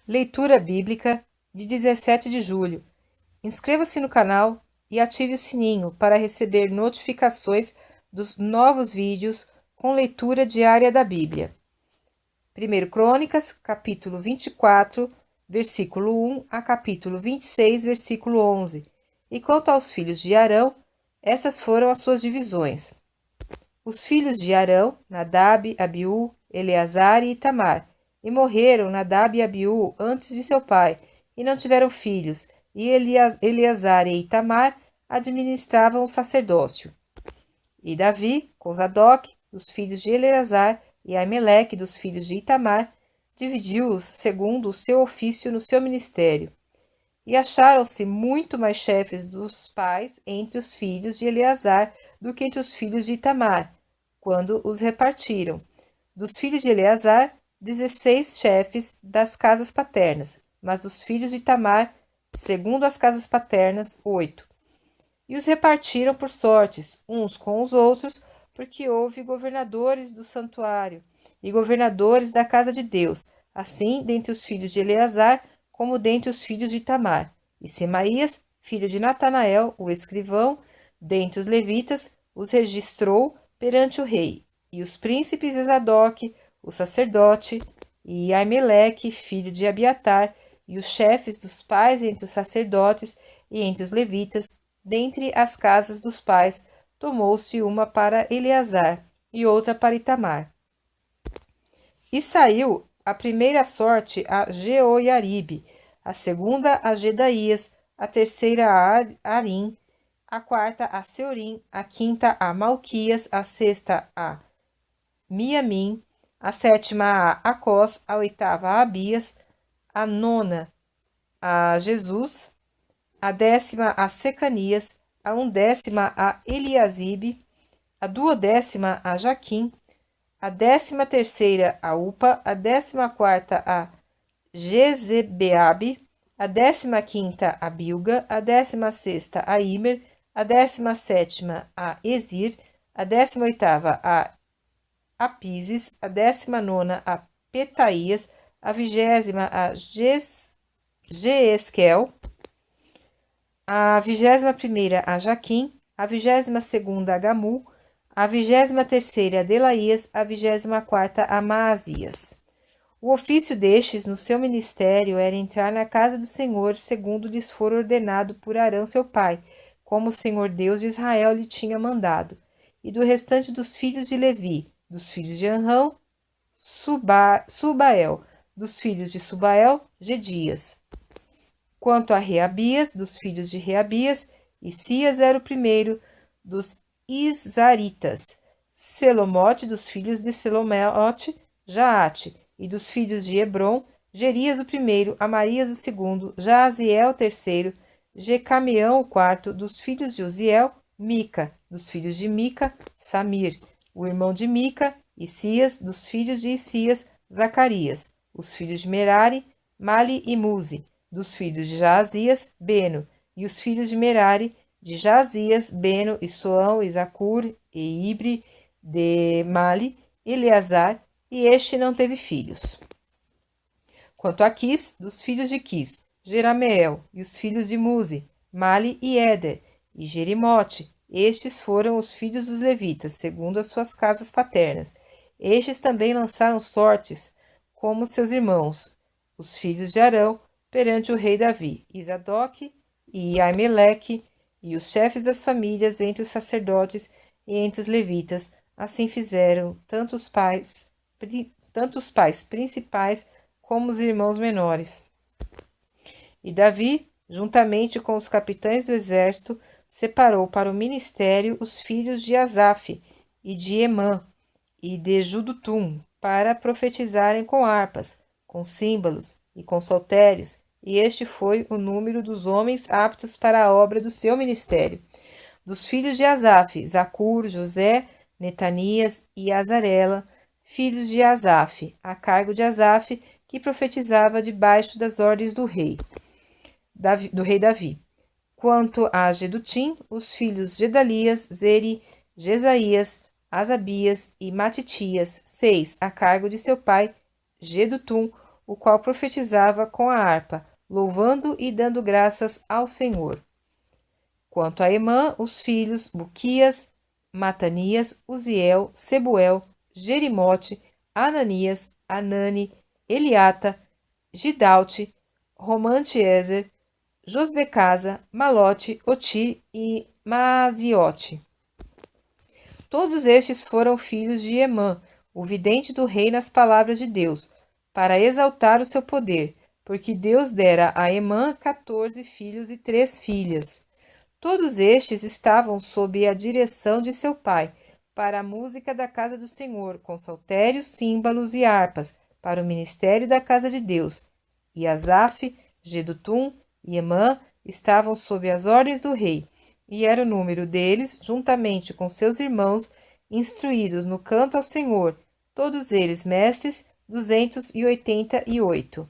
Leitura Bíblica de 17 de julho. Inscreva-se no canal e ative o sininho para receber notificações dos novos vídeos com leitura diária da Bíblia. 1 Crônicas, capítulo 24, versículo 1 a capítulo 26, versículo 11. E quanto aos filhos de Arão, essas foram as suas divisões. Os filhos de Arão, Nadab, Abiú, Eleazar e Itamar. E morreram Nadab e Abiú antes de seu pai, e não tiveram filhos, e Eleazar e Itamar administravam o sacerdócio. E Davi, com Zadok, dos filhos de Eleazar, e Aimeleque, dos filhos de Itamar, dividiu-os segundo o seu ofício no seu ministério. E acharam-se muito mais chefes dos pais entre os filhos de Eleazar do que entre os filhos de Itamar, quando os repartiram. Dos filhos de Eleazar, 16 chefes das casas paternas, mas dos filhos de Itamar, segundo as casas paternas, 8. E os repartiram por sortes, uns com os outros, porque houve governadores do santuário e governadores da casa de Deus, assim dentre os filhos de Eleazar, como dentre os filhos de Itamar. E Semaías, filho de Natanael, o escrivão, dentre os levitas, os registrou perante o rei. E os príncipes Zadok, o sacerdote, e Aimeleque, filho de Abiatar, e os chefes dos pais entre os sacerdotes e entre os levitas, dentre as casas dos pais, tomou-se uma para Eleazar e outra para Itamar. E saiu a primeira sorte a Jeoiaribe, a segunda a Jedaías, a terceira a Arim, a quarta a Seurim, a quinta a Malquias, a sexta a Miamim, a sétima a Acós, a oitava a Abias, a nona a Jesus, a décima a Secanias, a undécima a Eliasibe, a duodécima a Jaquim, a 13ª a Upa, a 14ª a Jezebeabe, a 15ª a Bilga, a 16ª a Imer, a 17ª a Ezir, a 18ª a Apises, a 19ª a Petaías, a 20ª a Jeesquel, a 21ª a Jaquim, a 22ª a Gamu, a 23ª a Delaías, a 24ª a Maasias. O ofício destes no seu ministério era entrar na casa do Senhor, segundo lhes for ordenado por Arão seu pai, como o Senhor Deus de Israel lhe tinha mandado. E do restante dos filhos de Levi, dos filhos de Arão, Subael, dos filhos de Subael, Gedias. Quanto a Reabias, dos filhos de Reabias, Isias era o primeiro dos Isaritas. Selomote, dos filhos de Selomote, Jaate, e dos filhos de Hebron, Gerias o primeiro, Amarias o segundo, Jaaziel o terceiro, Jecameão o quarto, dos filhos de Uziel, Mica, dos filhos de Mica, Samir, o irmão de Mica, Isias, dos filhos de Isias, Zacarias, os filhos de Merari, Mali e Muzi, dos filhos de Jaazias, Beno, e os filhos de Merari, de Jaazias, Beno, e Soão, e Zacur, e Ibre, de Mali, Eleazar, e este não teve filhos. Quanto a Quis, dos filhos de Quis, Jerameel, e os filhos de Muzi, Mali e Éder, e Jerimote, estes foram os filhos dos levitas, segundo as suas casas paternas. Estes também lançaram sortes, como seus irmãos, os filhos de Arão, perante o rei Davi, Zadok e Aimeleque, e os chefes das famílias entre os sacerdotes e entre os levitas. Assim fizeram tanto os pais principais como os irmãos menores. E Davi, juntamente com os capitães do exército, separou para o ministério os filhos de Asaf e de Emã e de Judutum, para profetizarem com harpas, com símbolos e com saltérios, e este foi o número dos homens aptos para a obra do seu ministério. Dos filhos de Asaf, Zacur, José, Netanias e Azarela, filhos de Asaf, a cargo de Asaf, que profetizava debaixo das ordens do rei Davi. Quanto a Jedutim, os filhos Gedalias, Zeri, Jesaías, Asabias e Matitias, 6, a cargo de seu pai Jedutum, o qual profetizava com a harpa, louvando e dando graças ao Senhor. Quanto a Emã, os filhos Buquias, Matanias, Uziel, Sebuel, Jerimote, Ananias, Anani, Eliata, Gidalte, Romantiezer, Josbecasa, Malote, Oti e Maaziote. Todos estes foram filhos de Emã, o vidente do rei nas palavras de Deus, para exaltar o seu poder, porque Deus dera a Emã 14 filhos e 3 filhas. Todos estes estavam sob a direção de seu pai, para a música da casa do Senhor, com saltérios, símbolos e harpas, para o ministério da casa de Deus. E Asaf, Gedutum e Emã estavam sob as ordens do rei, e era o número deles, juntamente com seus irmãos, instruídos no canto ao Senhor, todos eles mestres, 288.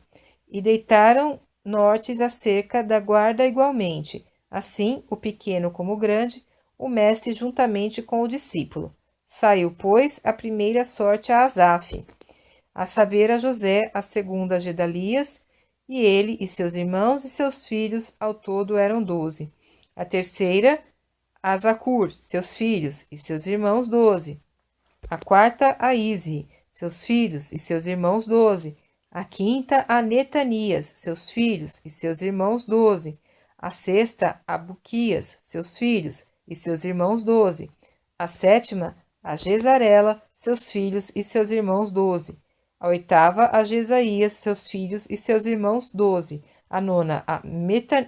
E deitaram nortes acerca da guarda igualmente, assim o pequeno como o grande, o mestre juntamente com o discípulo. Saiu, pois, a primeira sorte a Asaf, a saber a José, a segunda a Gedalias, e ele e seus irmãos e seus filhos, ao todo eram 12. A terceira a Zacur, seus filhos e seus irmãos 12. A quarta a Izri, seus filhos e seus irmãos 12. A quinta a Netanias, seus filhos e seus irmãos 12. A sexta a Buquias, seus filhos e seus irmãos 12. A sétima a Jezarela, seus filhos e seus irmãos 12. A oitava a Jesaías, seus filhos e seus irmãos 12. A nona a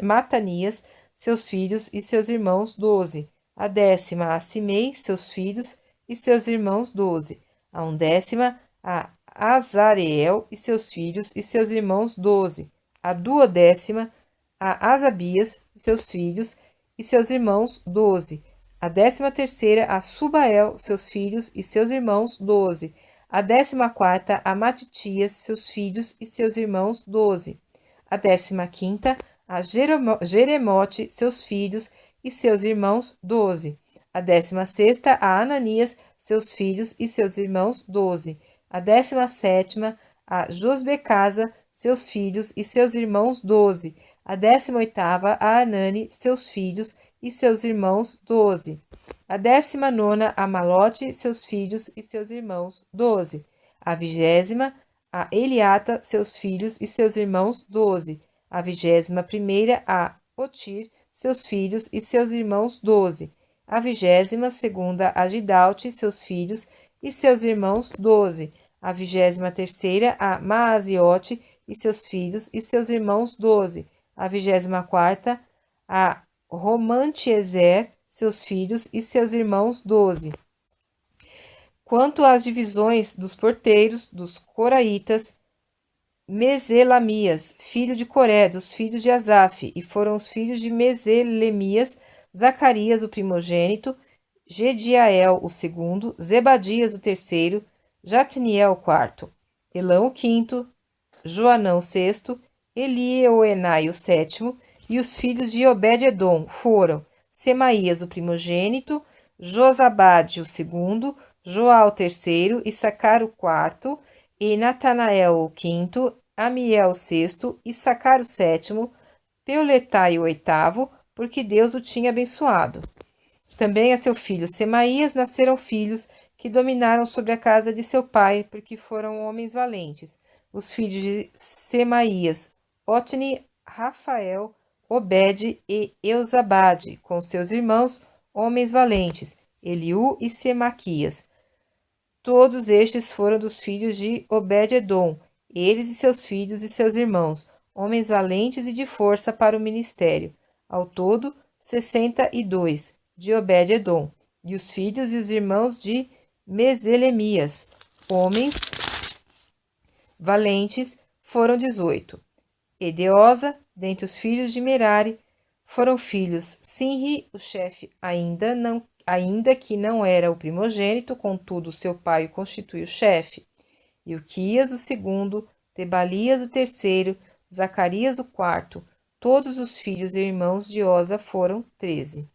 Matanias, seus filhos e seus irmãos 12. A décima a Simei, seus filhos e seus irmãos 12. A undécima a Azareel e seus filhos e seus irmãos 12. A duodécima a Asabias, seus filhos e seus irmãos 12. A 13ª a Subael, seus filhos e seus irmãos 12. A 14ª a Matitias, seus filhos e seus irmãos 12. A 15ª a Jeremote, seus filhos e seus irmãos 12. A 16ª a Ananias, seus filhos e seus irmãos 12. A 17ª a Josbecasa, seus filhos e seus irmãos 12. A 18ª a Anani, seus filhos e seus irmãos 12. A 19ª a Malote, seus filhos e seus irmãos 12. A 20ª a Eliata, seus filhos e seus irmãos 12. A 21ª a Otir, seus filhos e seus irmãos 12. A 22ª a Gidalte, seus filhos e seus irmãos 12. A 23ª a Maaziote e seus filhos e seus irmãos 12. A 24ª a Romantiezer, seus filhos e seus irmãos 12. Quanto às divisões dos porteiros, dos coraitas, Meselamias, filho de Coré, dos filhos de Asaf, e foram os filhos de Meselemias, Zacarias, o primogênito, Gediael, o segundo, Zebadias, o terceiro, Jatniel, o quarto, Elão, o quinto, Joanão, o sexto, Elioenai, o sétimo, e os filhos de Obed-edom foram Semaías, o primogênito, Josabade, o segundo, Joá, o terceiro, Issacar, o quarto, e Natanael, o quinto, Amiel, o sexto, Issacar, o sétimo, Peuletai, o oitavo, porque Deus o tinha abençoado. Também a seu filho Semaías nasceram filhos que dominaram sobre a casa de seu pai, porque foram homens valentes. Os filhos de Semaías, Otni, Rafael, Obed e Eusabade, com seus irmãos, homens valentes, Eliú e Semaquias. Todos estes foram dos filhos de Obed-edom, eles e seus filhos e seus irmãos, homens valentes e de força para o ministério. Ao todo, 62, de Obed-edom, e os filhos e os irmãos de Meselemias, homens valentes, foram 18. Edeosa, dentre os filhos de Merari, foram filhos Sinri, o chefe, ainda que não era o primogênito, contudo seu pai o constituiu chefe. Ilquias, o segundo, Tebalias, o terceiro, Zacarias, o quarto. Todos os filhos e irmãos de Osa foram 13.